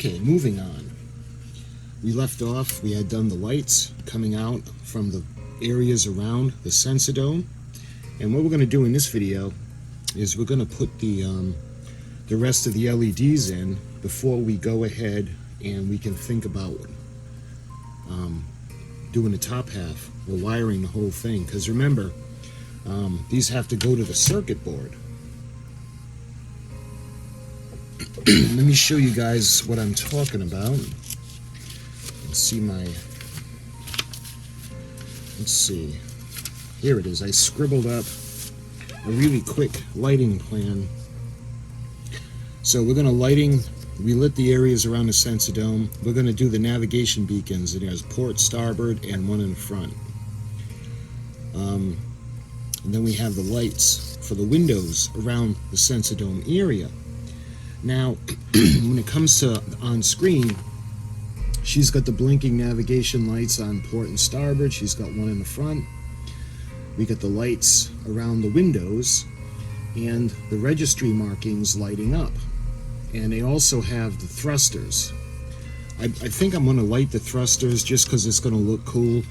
Okay, moving on. We left off, we had done the lights coming out from the areas around the sensor dome. And what we're going to do in this video is we're going to put the rest of the LEDs in before we go ahead and we can think about doing the top half. We're wiring the whole thing, because remember, these have to go to the circuit board. Let me show you guys what I'm talking about. Let's see let's see. Here it is. I scribbled up a really quick lighting plan. So we're going to we lit the areas around the sensor dome. We're going to do the navigation beacons. It has port, starboard, and one in front. And then we have the lights for the windows around the sensor dome area. Now, when it comes to on screen, she's got the blinking navigation lights on port and starboard. She's got one in the front. We got the lights around the windows and the registry markings lighting up. And they also have the thrusters. I think I'm going to light the thrusters just because it's going to look cool.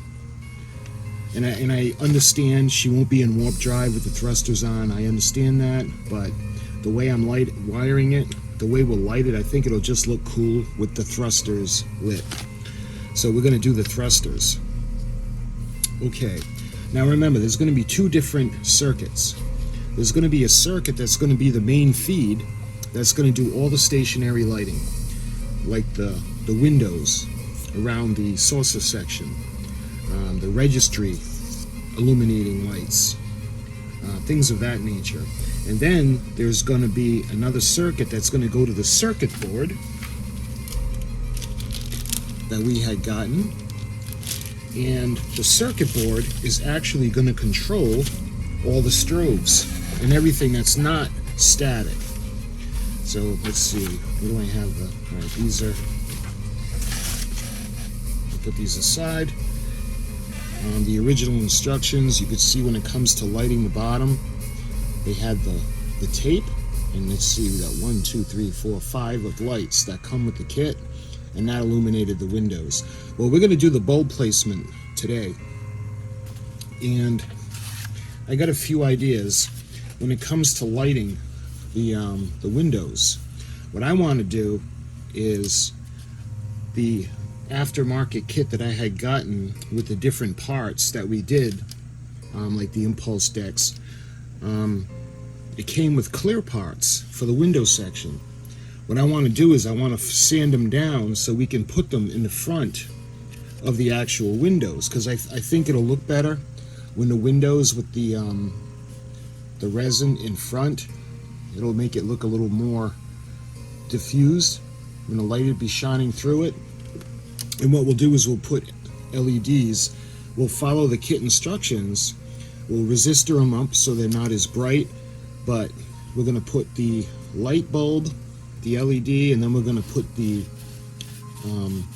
And I understand she won't be in warp drive with the thrusters on. I understand that, but the way I'm wiring it, the way we'll light it, I think it'll just look cool with the thrusters lit. So we're going to do the thrusters. Okay, now remember, there's going to be two different circuits. There's going to be a circuit that's going to be the main feed, that's going to do all the stationary lighting, like the windows around the saucer section, the registry illuminating lights, things of that nature. And then there's going to be another circuit that's going to go to the circuit board that we had gotten. And the circuit board is actually going to control all the strobes and everything that's not static. So let's see, what do I have? All right, these are, I'll put these aside. The original instructions, you could see when it comes to lighting the bottom, they had the tape, and let's see, we got 1, 2, 3, 4, 5 of lights that come with the kit, and that illuminated the windows. Well, we're going to do the bulb placement today, and I got a few ideas when it comes to lighting the windows. What I want to do is the aftermarket kit that I had gotten with the different parts that we did, like the impulse decks. It came with clear parts for the window section. What I want to do is I want to sand them down so we can put them in the front of the actual windows, because I think it'll look better when the windows with the resin in front. It'll make it look a little more diffused when the light will be shining through it. And what we'll do is we'll put LEDs. We'll follow the kit instructions. We'll resistor them up so they're not as bright, but we're going to put the light bulb, the LED, and then we're going to put the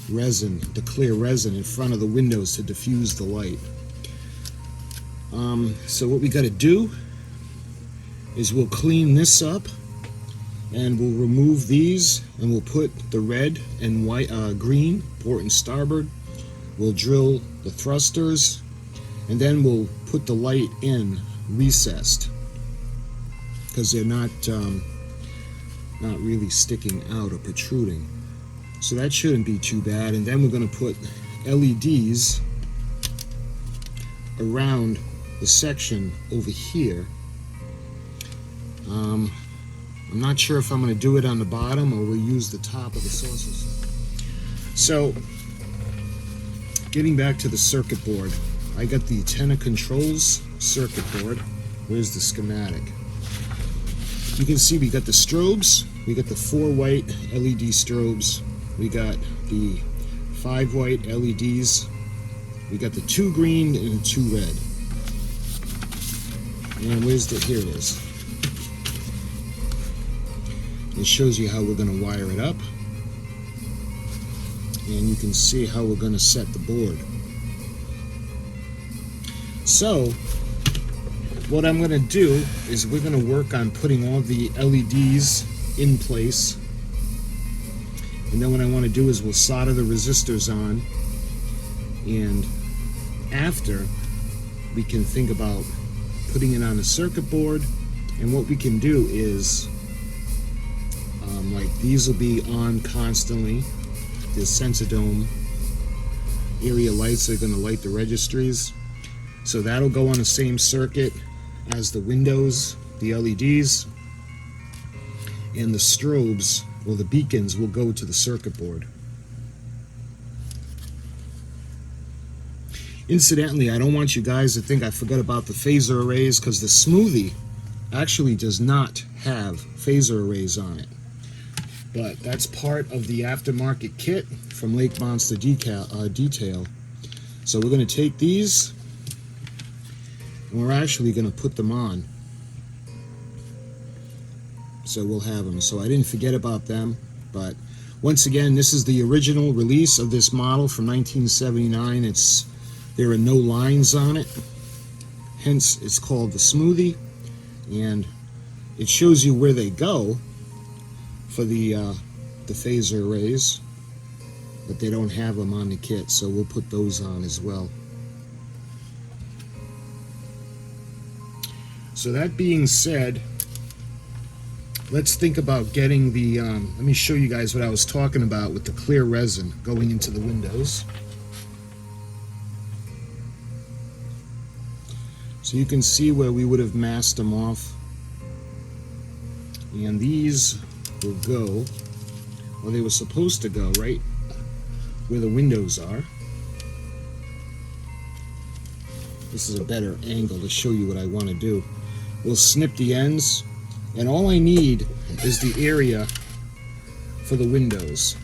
resin, the clear resin, in front of the windows to diffuse the light. So what we got to do is we'll clean this up, and we'll remove these, and we'll put the red and white, green, port and starboard. We'll drill the thrusters, and then we'll put the light in recessed, because they're not really sticking out or protruding. So that shouldn't be too bad. And then we're going to put LEDs around the section over here. I'm not sure if I'm going to do it on the bottom or we'll use the top of the saucer. So, getting back to the circuit board, I got the antenna controls circuit board. Where's the schematic? You can see we got the strobes, we got the 4 white LED strobes, we got the 5 white LEDs, we got the 2 green and the 2 red. And where's here it is. It shows you how we're going to wire it up, and you can see how we're going to set the board. So what I'm going to do is we're going to work on putting all the LEDs in place, And then what I want to do is we'll solder the resistors on, and after we can think about putting it on a circuit board. And what we can do is like these will be on constantly. The Sensidome area lights are going to light the registries, so that'll go on the same circuit as the windows, the LEDs, and the strobes, or the beacons, will go to the circuit board. Incidentally, I don't want you guys to think I forgot about the phaser arrays, because the Smoothie actually does not have phaser arrays on it. But that's part of the aftermarket kit from Lake Monster Detail. So we're going to take these, and we're actually going to put them on. So we'll have them. So I didn't forget about them. But once again, this is the original release of this model from 1979. There are no lines on it, hence it's called the Smoothie, and it shows you where they go for the phaser arrays, but they don't have them on the kit, so we'll put those on as well. So that being said, let's think about getting the, let me show you guys what I was talking about with the clear resin going into the windows. So you can see where we would have masked them off, and these will go, well, they were supposed to go right where the windows are. This is a better angle to show you what I want to do. We'll snip the ends, and all I need is the area for the windows,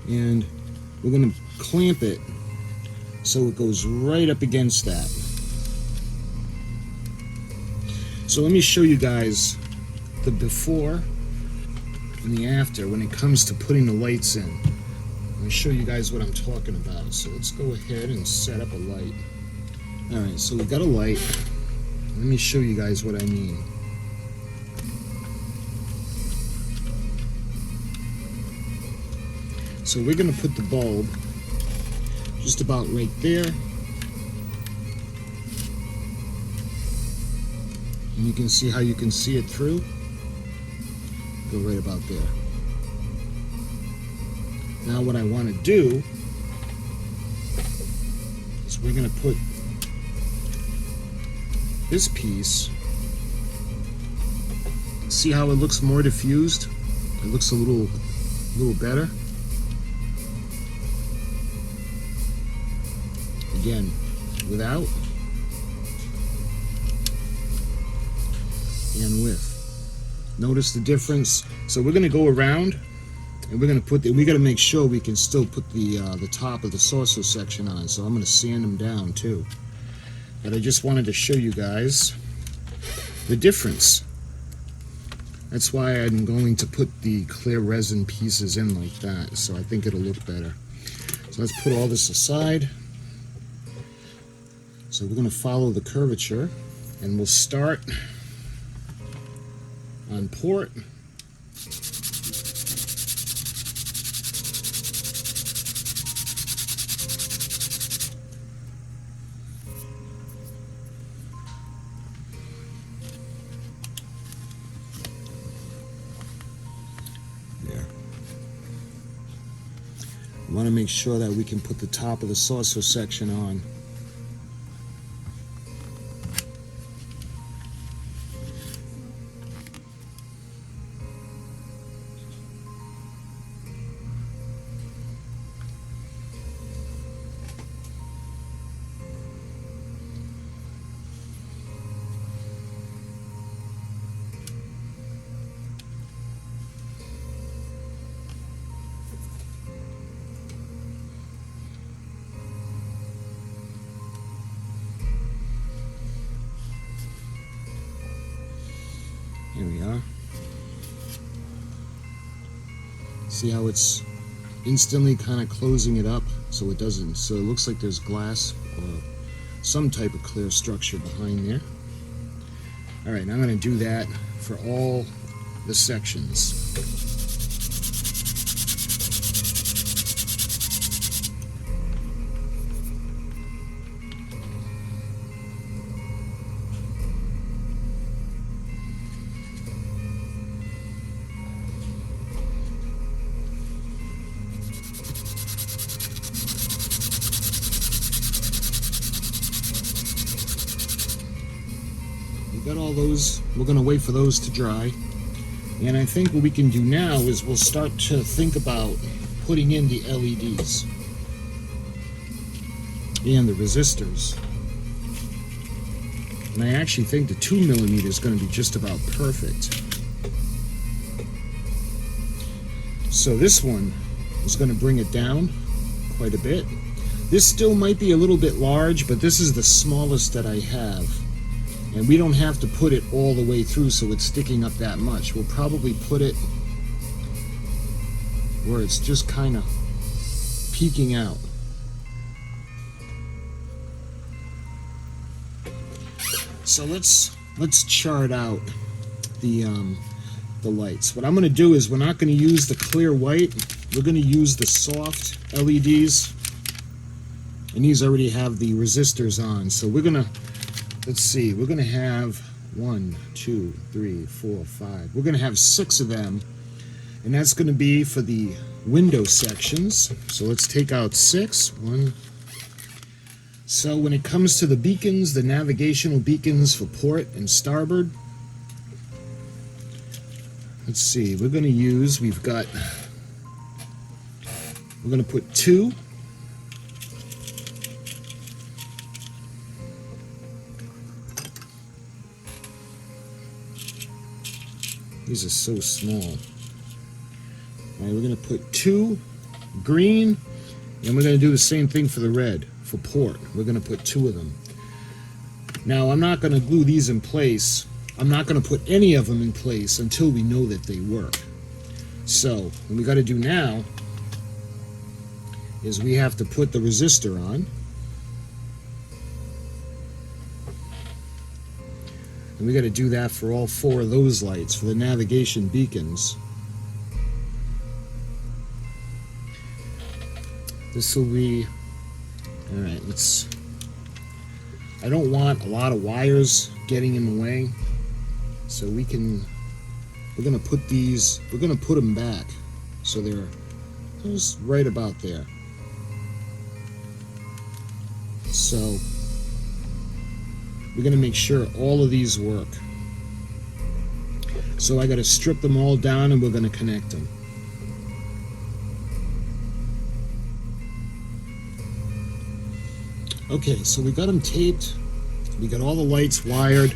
and we're going to clamp it so it goes right up against that. So let me show you guys the before and the after when it comes to putting the lights in. Let me show you guys what I'm talking about. So let's go ahead and set up a light. Alright, so we've got a light. Let me show you guys what I mean. So we're going to put the bulb just about right there. And you can see how you can see it through. Go right about there. Now what I want to do is we're going to put this piece, see how it looks more diffused? It looks a little better. Again, without and with. Notice the difference. So we're going to go around, and we're going to put we got to make sure we can still put the top of the saucer section on. So I'm going to sand them down too. But I just wanted to show you guys the difference. That's why I'm going to put the clear resin pieces in like that. So I think it'll look better. So let's put all this aside. So we're going to follow the curvature, and we'll start on port. There. We want to make sure that we can put the top of the saucer section on. Here we are. See how it's instantly kind of closing it up so it doesn't, so it looks like there's glass or some type of clear structure behind there. Alright, now I'm going to do that for all the sections. got all those. We're going to wait for those to dry. And I think what we can do now is we'll start to think about putting in the LEDs and the resistors. And I actually think the 2mm is going to be just about perfect. So this one is going to bring it down quite a bit. This still might be a little bit large, but this is the smallest that I have. And we don't have to put it all the way through so it's sticking up that much. We'll probably put it where it's just kind of peeking out. So let's chart out the lights. What I'm going to do is we're not going to use the clear white. We're going to use the soft LEDs. And these already have the resistors on. So we're going to, let's see, we're going to have 1, 2, 3, 4, 5. We're going to have 6 of them. And that's going to be for the window sections. So let's take out 6. 1. So when it comes to the beacons, the navigational beacons for port and starboard, let's see, we're going to use, we're going to put 2. These are so small. All right, we're going to put 2 green, and we're going to do the same thing for the red, for port. We're going to put 2 of them. Now, I'm not going to glue these in place. I'm not going to put any of them in place until we know that they work. So, what we got to do now is we have to put the resistor on. And we got to do that for all 4 of those lights, for the navigation beacons. This will be, all right, I don't want a lot of wires getting in the way. So we're going to put these, we're going to put them back. So they're just right about there. So we're going to make sure all of these work. So I got to strip them all down and we're going to connect them. Okay, so we got them taped. We got all the lights wired.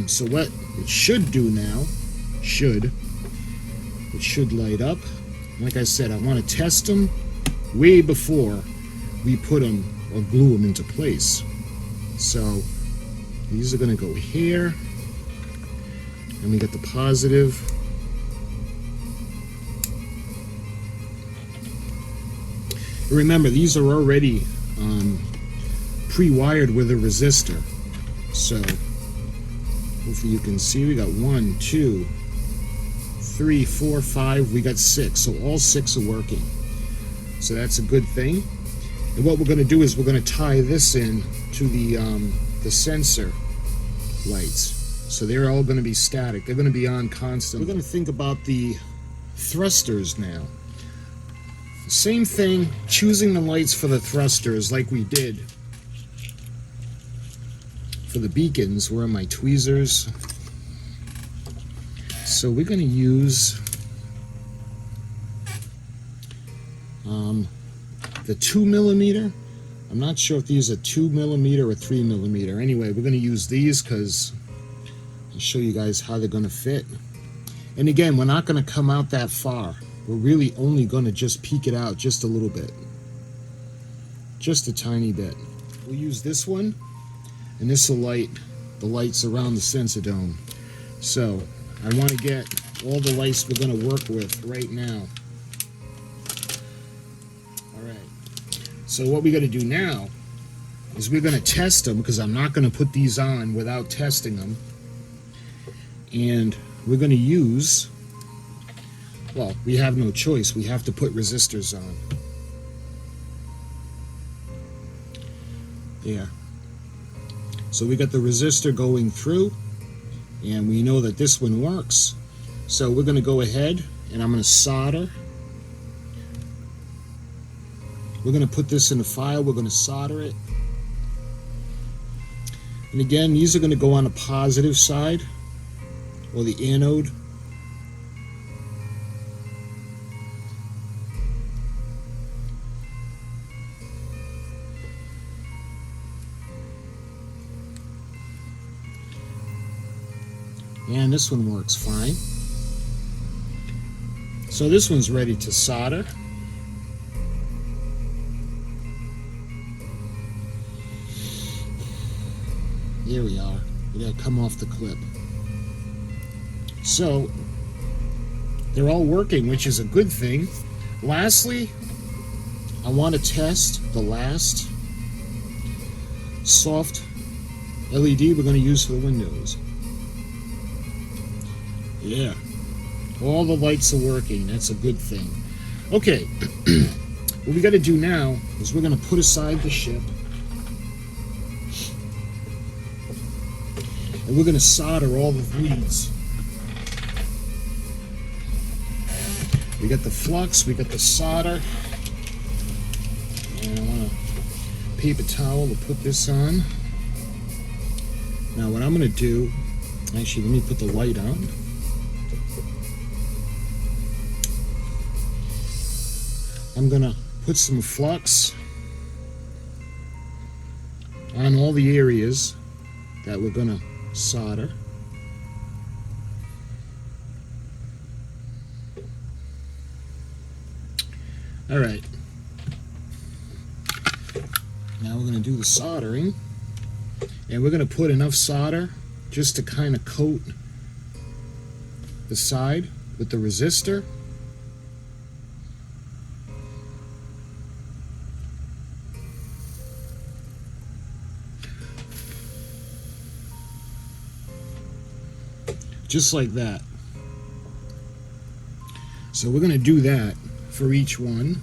So what it should do now, it should light up. Like I said, I want to test them way before we put them or glue them into place. So these are going to go here, and we got the positive. Remember, these are already pre-wired with a resistor. So hopefully you can see we got 1, 2, 3, 4, 5. We got 6. So all 6 are working. So that's a good thing. And what we're going to do is we're going to tie this in to the sensor lights. So they're all going to be static. They're going to be on constant. We're going to think about the thrusters now. Same thing, choosing the lights for the thrusters like we did for the beacons. Where are my tweezers? So we're going to use the 2mm. I'm not sure if these are 2mm or 3mm. Anyway, we're going to use these because I'll show you guys how they're going to fit. And again, we're not going to come out that far. We're really only going to just peek it out just a little bit. Just a tiny bit. We'll use this one, and this will light the lights around the sensor dome. So I want to get all the lights we're going to work with right now. Alright. So what we got to do now is we're going to test them, because I'm not going to put these on without testing them. And we're going to use, well, we have no choice. We have to put resistors on. There. So we got the resistor going through, and we know that this one works. So we're going to go ahead and I'm going to solder. We're going to put this in a file. We're going to solder it. And again, these are going to go on the positive side, or the anode. And this one works fine. So this one's ready to solder. Here we are. We gotta come off the clip. So they're all working, which is a good thing. Lastly, I want to test the last soft LED we're going to use for the windows. Yeah, all the lights are working. That's a good thing. Okay, what we got to do now is we're going to put aside the ship, and we're going to solder all the leads. We got the flux, we got the solder, and I want a paper towel to put this on. Now what I'm going to do, actually let me put the light on. I'm going to put some flux on all the areas that we're going to solder. All right, now we're going to do the soldering, and we're going to put enough solder just to kind of coat the side with the resistor. Just like that. So we're going to do that for each one.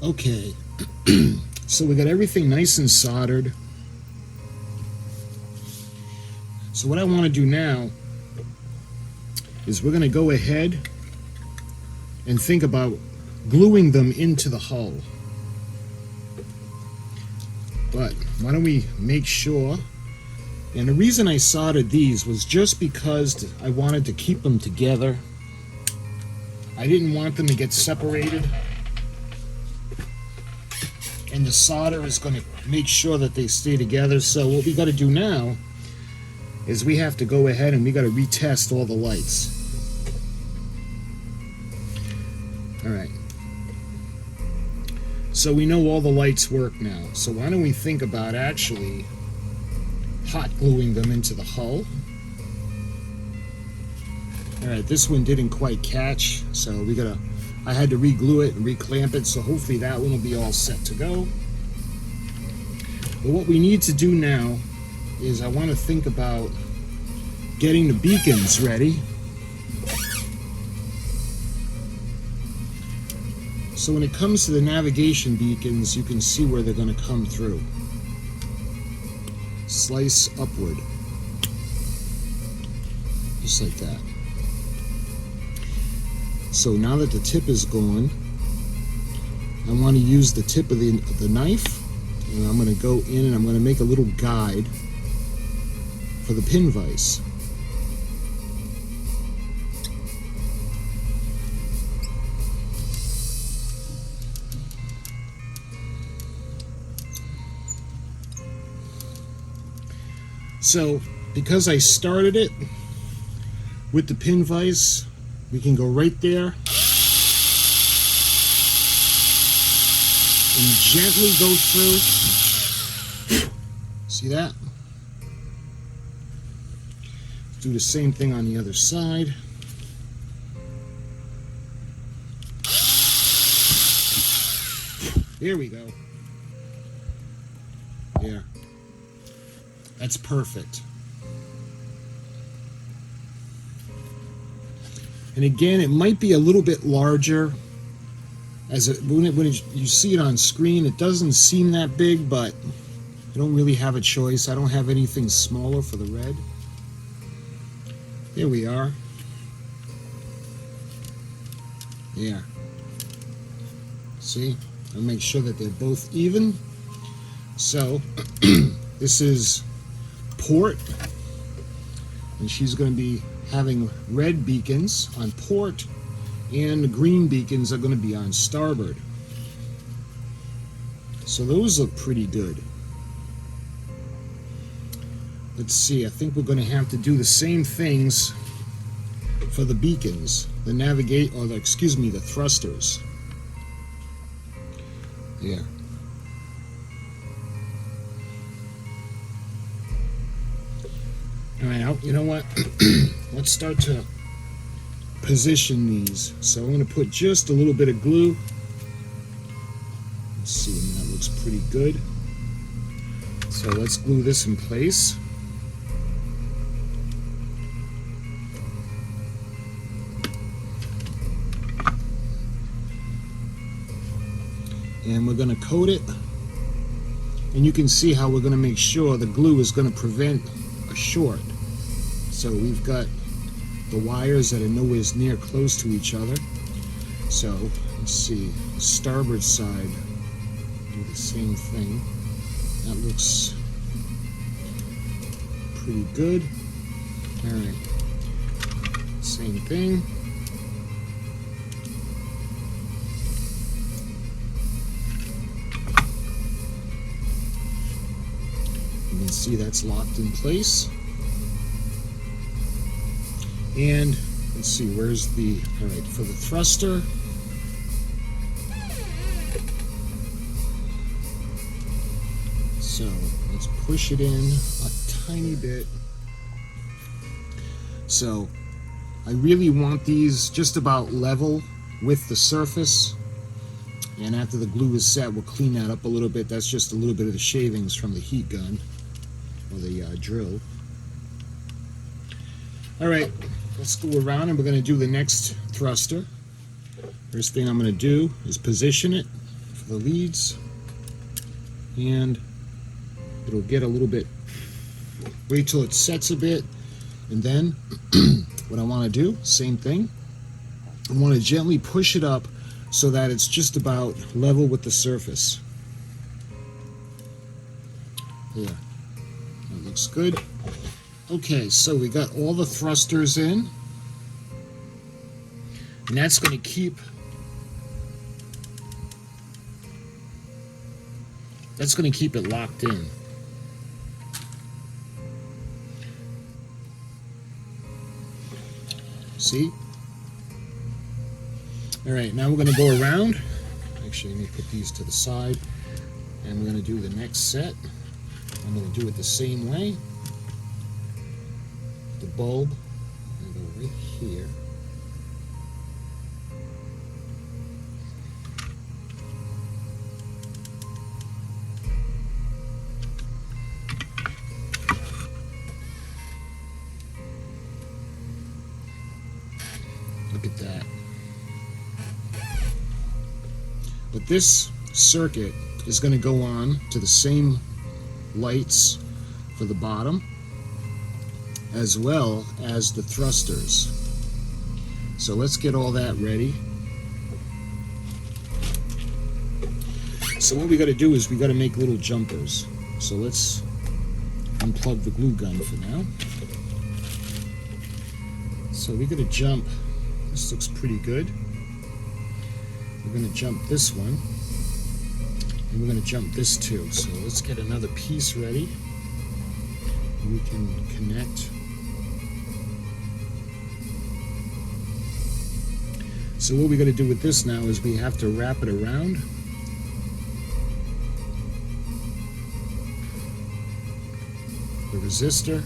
Okay, so we got everything nice and soldered. So what I want to do now is we're going to go ahead and think about gluing them into the hull. But why don't we make sure, and the reason I soldered these was just because I wanted to keep them together. I didn't want them to get separated. And the solder is going to make sure that they stay together. So what we got to do now is we have to go ahead and we got to retest all the lights. All right. So we know all the lights work now. So why don't we think about actually hot gluing them into the hull. All right, this one didn't quite catch, so I had to re-glue it and re-clamp it, so hopefully that one will be all set to go. But what we need to do now is I want to think about getting the beacons ready. So when it comes to the navigation beacons, you can see where they're going to come through. Slice upward. Just like that. So now that the tip is gone, I want to use the tip of the knife, and I'm going to go in and I'm going to make a little guide for the pin vise. So because I started it with the pin vise, we can go right there and gently go through. See that? Do the same thing on the other side. Here we go. There. That's perfect. And again, it might be a little bit larger when you see it on screen, it doesn't seem that big, but I don't really have a choice. I don't have anything smaller for the red. There we are. Yeah. See? I'll make sure that they're both even. So, this is port, and she's going to be having red beacons on port, and the green beacons are going to be on starboard. So those look pretty good. Let's see, I think we're going to have to do the same things for the beacons, the thrusters. Yeah. All right, you know what? Let's start to position these. So I'm going to put just a little bit of glue. Let's see, that looks pretty good. So let's glue this in place. And we're going to coat it. And you can see how we're going to make sure the glue is going to prevent a short. So we've got the wires that are nowhere near close to each other. So let's see, the starboard side, do the same thing. That looks pretty good. All right, same thing. You can see that's locked in place. And let's see, where's the, all right, for the thruster, so let's push it in a tiny bit. So I really want these just about level with the surface, and after the glue is set, we'll clean that up a little bit. That's just a little bit of the shavings from the heat gun or the drill. All right, let's go around and we're going to do the next thruster. First thing I'm going to do is position it for the leads, and it'll get a little bit, wait till it sets a bit, and then what I want to do, same thing, I want to gently push it up so that it's just about level with the surface. There, that looks good. Okay, so we got all the thrusters in, and that's going to keep it locked in. See? All right, now we're going to go around. Actually, let me put these to the side, and we're going to do the next set. I'm going to do it the same way. The bulb, I'm going to go right here. Look at that. But this circuit is going to go on to the same lights for the bottom as well as the thrusters. So let's get all that ready. So what we got to do is we got to make little jumpers. So let's unplug the glue gun for now. So we're going to jump. This looks pretty good. We're going to jump this one, and we're going to jump this too. So let's get another piece ready. We can connect. So what we got to do with this now is we have to wrap it around. The resistor,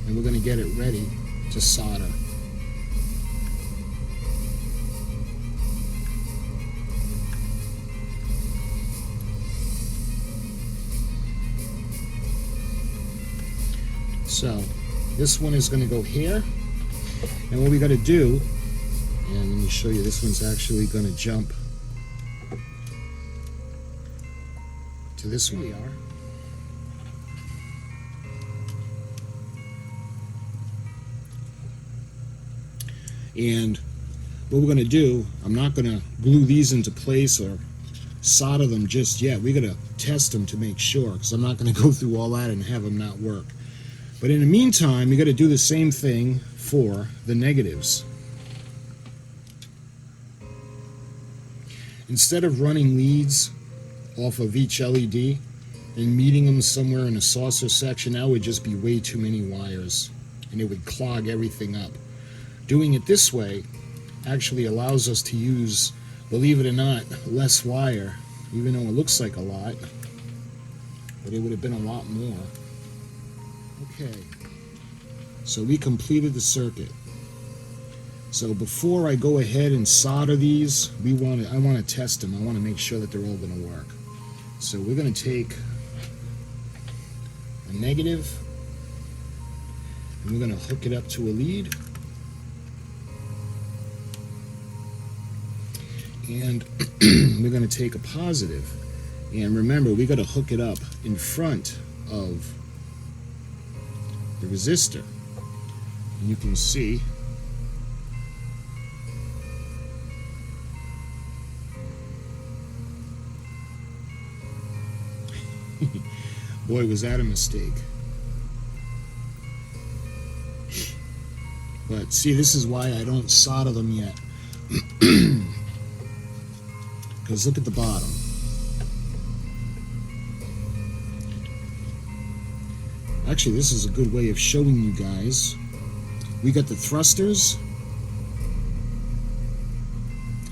and we're going to get it ready to solder. So this one is going to go here, and what we got to do, and let me show you, this one's actually going to jump to this one. Here we are. And what we're going to do, I'm not going to glue these into place or solder them just yet. We're going to test them to make sure, because I'm not going to go through all that and have them not work. But in the meantime, you got to do the same thing for the negatives. Instead of running leads off of each LED and meeting them somewhere in a saucer section, that would just be way too many wires and it would clog everything up. Doing it this way actually allows us to use, believe it or not, less wire, even though it looks like a lot, but it would have been a lot more. Okay, so we completed the circuit. So before I go ahead and solder these, I want to test them. I want to make sure that they're all going to work. So we're going to take a negative and we're going to hook it up to a lead. And we're going to take a positive. And remember, we got to hook it up in front of the resistor. And you can see boy, was that a mistake. But see, this is why I don't solder them yet. Because look at the bottom. Actually, this is a good way of showing you guys. We got the thrusters,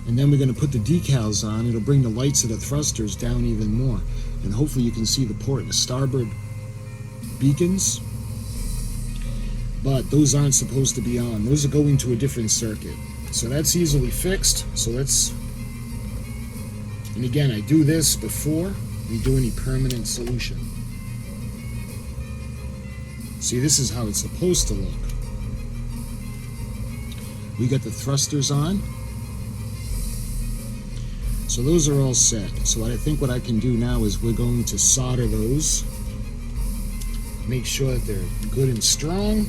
and then we're going to put the decals on. It'll bring the lights of the thrusters down even more. And hopefully you can see the port and the starboard beacons. But those aren't supposed to be on. Those are going to a different circuit. So that's easily fixed. So let's... And again, I do this before we do any permanent solution. See, this is how it's supposed to look. We got the thrusters on. So those are all set. So I think what I can do now is we're going to solder those. Make sure that they're good and strong.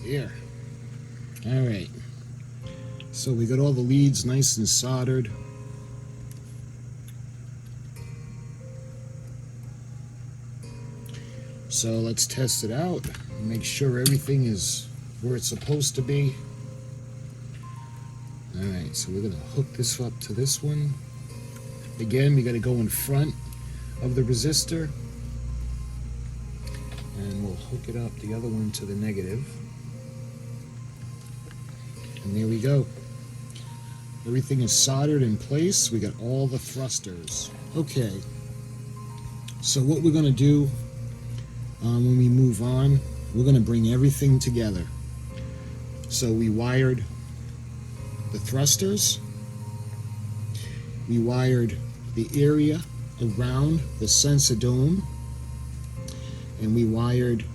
There. All right. So we got all the leads nice and soldered. So let's test it out. Make sure everything is where it's supposed to be. All right. So we're gonna hook this up to this one. Again, we got to go in front of the resistor, and we'll hook it up the other one to the negative. And there we go. Everything is soldered in place. We got all the thrusters. Okay. So what we're going to do when we move on, we're going to bring everything together. So we wired the thrusters. We wired the area around the sensor dome. And we wired...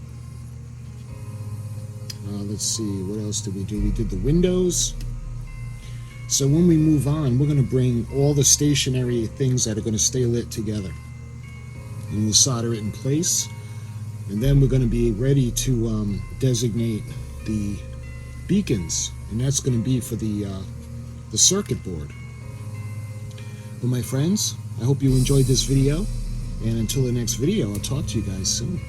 let's see, what else did we do? We did the windows. So when we move on, we're going to bring all the stationary things that are going to stay lit together. And we'll solder it in place. And then we're going to be ready to designate the beacons. And that's going to be for the circuit board. Well, my friends, I hope you enjoyed this video. And until the next video, I'll talk to you guys soon.